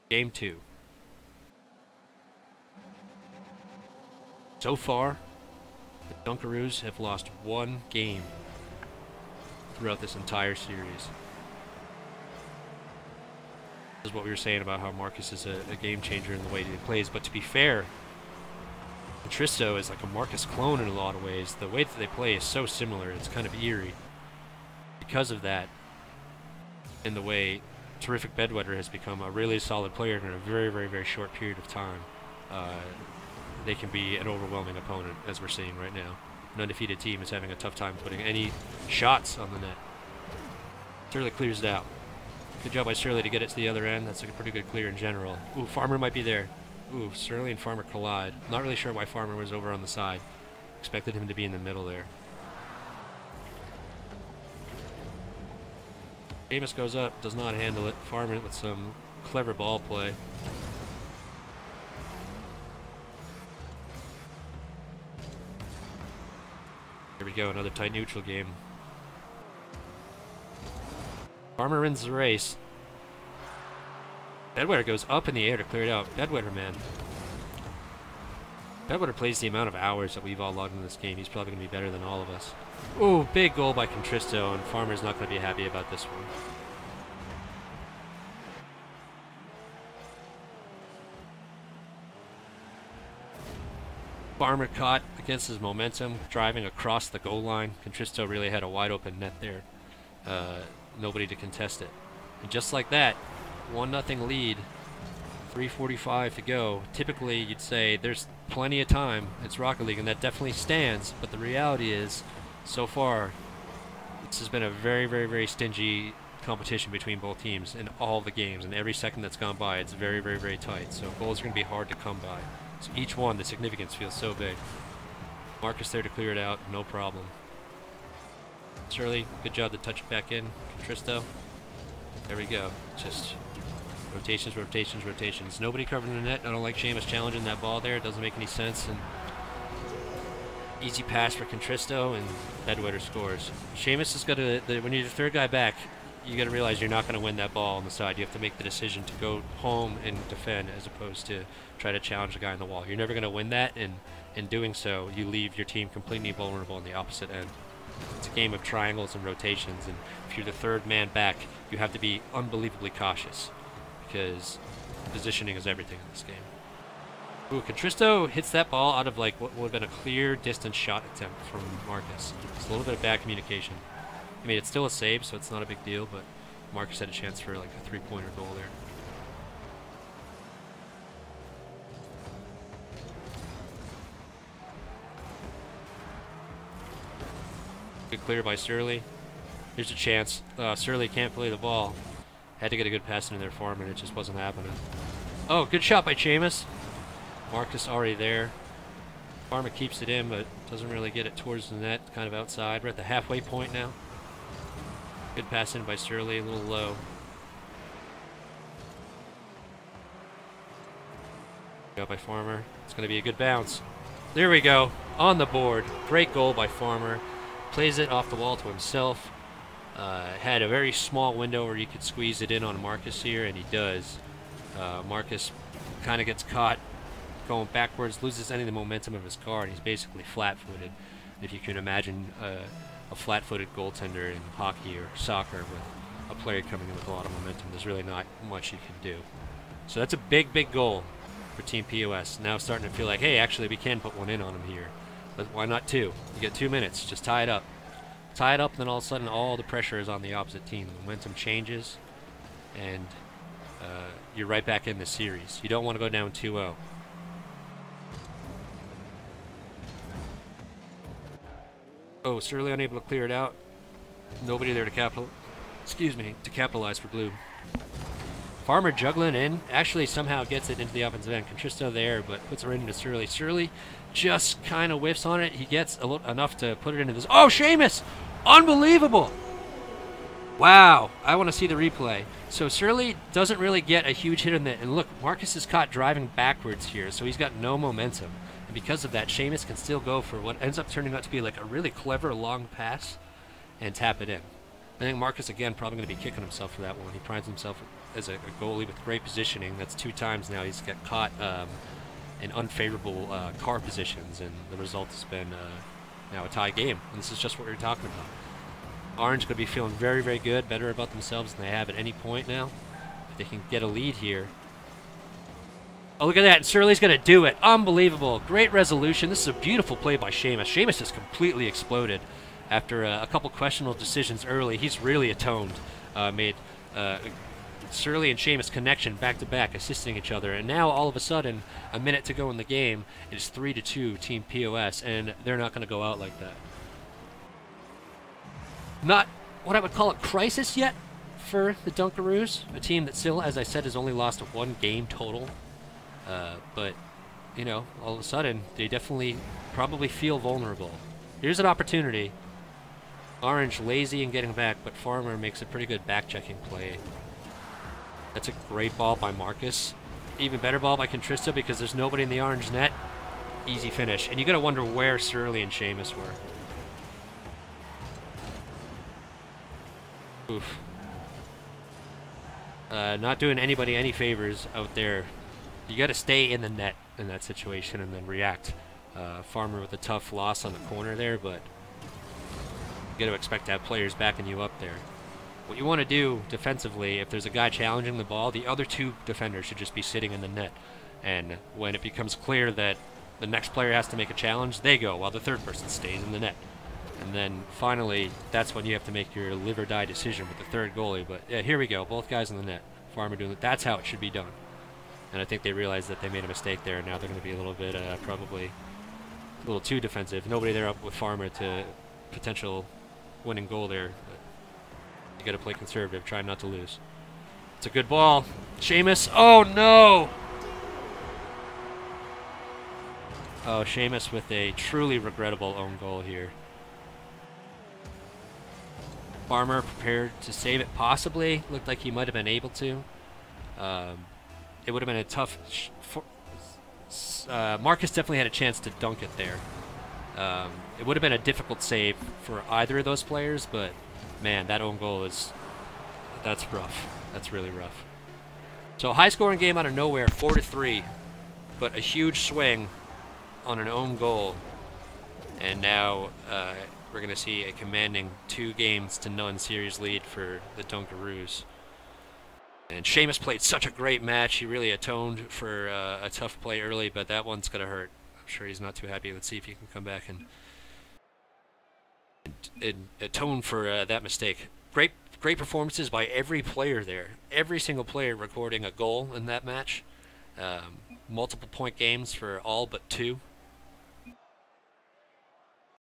Game 2. So far, the Dunkaroos have lost 1 game throughout this entire series. This is what we were saying about how Marcus is a game changer in the way that he plays, but to be fair, Tristo is like a Marcus clone in a lot of ways. The way that they play is so similar, it's kind of eerie. Because of that, in the way Terrific Bedwetter has become a really solid player in a very, very, very short period of time, they can be an overwhelming opponent, as we're seeing right now. An undefeated team is having a tough time putting any shots on the net. Shirley clears it out. Good job by Shirley to get it to the other end. That's a pretty good clear in general. Ooh, Farmer might be there. Ooh, Shirley and Farmer collide. Not really sure why Farmer was over on the side. Expected him to be in the middle there. Amos goes up, does not handle it. Farmer with some clever ball play. There we go, another tight neutral game. Farmer wins the race. Bedwetter goes up in the air to clear it out. Bedwetter, man. Bedwetter plays the amount of hours that we've all logged in this game. He's probably going to be better than all of us. Ooh, big goal by Contristo, and Farmer's not going to be happy about this one. Farmer caught against his momentum, driving across the goal line. Contristo really had a wide open net there. Nobody to contest it. And just like that, 1-0 lead, 3:45 to go. Typically, you'd say there's plenty of time. It's Rocket League, and that definitely stands. But the reality is, so far, this has been a very, very, very stingy competition between both teams in all the games. And every second that's gone by, it's very, very, very tight. So goals are going to be hard to come by. So each one, the significance feels so big. Marcus there to clear it out, no problem. Shirley, good job to touch it back in. Contristo. There we go. Just rotations, rotations, rotations. Nobody covering the net. I don't like Seamus challenging that ball there. It doesn't make any sense. And easy pass for Contristo, and Bedwetter scores. Seamus has got to, when you're the third guy back, you got to realize you're not going to win that ball on the side. You have to make the decision to go home and defend as opposed to try to challenge the guy on the wall. You're never going to win that, and in doing so, you leave your team completely vulnerable on the opposite end. It's a game of triangles and rotations, and if you're the third man back, you have to be unbelievably cautious because positioning is everything in this game. Ooh, Contristo hits that ball out of like what would have been a clear distance shot attempt from Marcus. It's a little bit of bad communication. I mean, it's still a save, so it's not a big deal, but Marcus had a chance for like a three-pointer goal there. Good clear by Surly. Here's a chance. Surly can't play the ball. Had to get a good pass into their farm, and it just wasn't happening. Oh, good shot by Seamus. Marcus already there. Farmer keeps it in, but doesn't really get it towards the net. Kind of outside. We're at the halfway point now. Good pass in by Surly, a little low. Got by Farmer. It's going to be a good bounce. There we go. On the board. Great goal by Farmer. Plays it off the wall to himself. Had a very small window where you could squeeze it in on Marcus here, and he does. Marcus kind of gets caught going backwards, loses any of the momentum of his car, and he's basically flat-footed. If you can imagine a flat-footed goaltender in hockey or soccer with a player coming in with a lot of momentum, there's really not much you can do. So that's a big, big goal for Team POS. Now starting to feel like, hey, actually we can put one in on him here. But why not 2? You get 2 minutes. Just tie it up. Tie it up, and then all of a sudden all the pressure is on the opposite team. The momentum changes, and you're right back in the series. You don't want to go down 2-0. Oh, Surly unable to clear it out. Nobody there to capitalize for blue. Farmer juggling in, actually somehow gets it into the offensive end. Contristo there, but puts it right into Surly. Surly just kind of whiffs on it. He gets enough to put it into this. Oh, Seamus! Unbelievable! Wow, I want to see the replay. So Surly doesn't really get a huge hit on it. And look, Marcus is caught driving backwards here, so he's got no momentum. And because of that, Seamus can still go for what ends up turning out to be like a really clever long pass and tap it in. I think Marcus, again, probably going to be kicking himself for that one. He prides himself as a goalie with great positioning. That's 2 times now he's got caught in unfavorable car positions, and the result has been now a tie game. And this is just what we were talking about. Orange could be feeling very, very good, better about themselves than they have at any point now. If they can get a lead here. Oh, look at that. Surly's going to do it. Unbelievable. Great resolution. This is a beautiful play by Seamus. Seamus has completely exploded after a couple questionable decisions early. He's really atoned. Made Surly and Seamus connection back-to-back, assisting each other. And now, all of a sudden, a minute to go in the game, it is 3-2 Team POS, and they're not going to go out like that. Not what I would call a crisis yet for the Dunkaroos, a team that still, as I said, has only lost 1 game total. But, you know, all of a sudden, they definitely probably feel vulnerable. Here's an opportunity. Orange lazy in getting back, but Farmer makes a pretty good back-checking play. That's a great ball by Marcus. Even better ball by Contristo because there's nobody in the Orange net. Easy finish. And you gotta wonder where Surly and Seamus were. Oof. Not doing anybody any favors out there. You got to stay in the net in that situation and then react. Farmer with a tough loss on the corner there, but you got to expect to have players backing you up there. What you want to do defensively, if there's a guy challenging the ball, the other 2 defenders should just be sitting in the net. And when it becomes clear that the next player has to make a challenge, they go while the 3rd person stays in the net. And then finally, that's when you have to make your live or die decision with the 3rd goalie. But yeah, here we go, both guys in the net. Farmer doing it. That's how it should be done. And I think they realized that they made a mistake there, and now they're going to be a little bit, probably a little too defensive. Nobody there up with Farmer to potential winning goal there. But you got to play conservative, try not to lose. It's a good ball. Seamus. Oh, no! Oh, Seamus with a truly regrettable own goal here. Farmer prepared to save it, possibly. Looked like he might have been able to. It would have been a tough... Marcus definitely had a chance to dunk it there. It would have been a difficult save for either of those players, but man, that own goal is... That's rough. That's really rough. So high-scoring game out of nowhere, 4-3, but a huge swing on an own goal. And now we're going to see a commanding 2-0 series lead for the Dunkaroos. And Seamus played such a great match. He really atoned for a tough play early, but that one's going to hurt. I'm sure he's not too happy. Let's see if he can come back and atone for that mistake. Great performances by every player there. Every single player recording a goal in that match. Multiple point games for all but 2.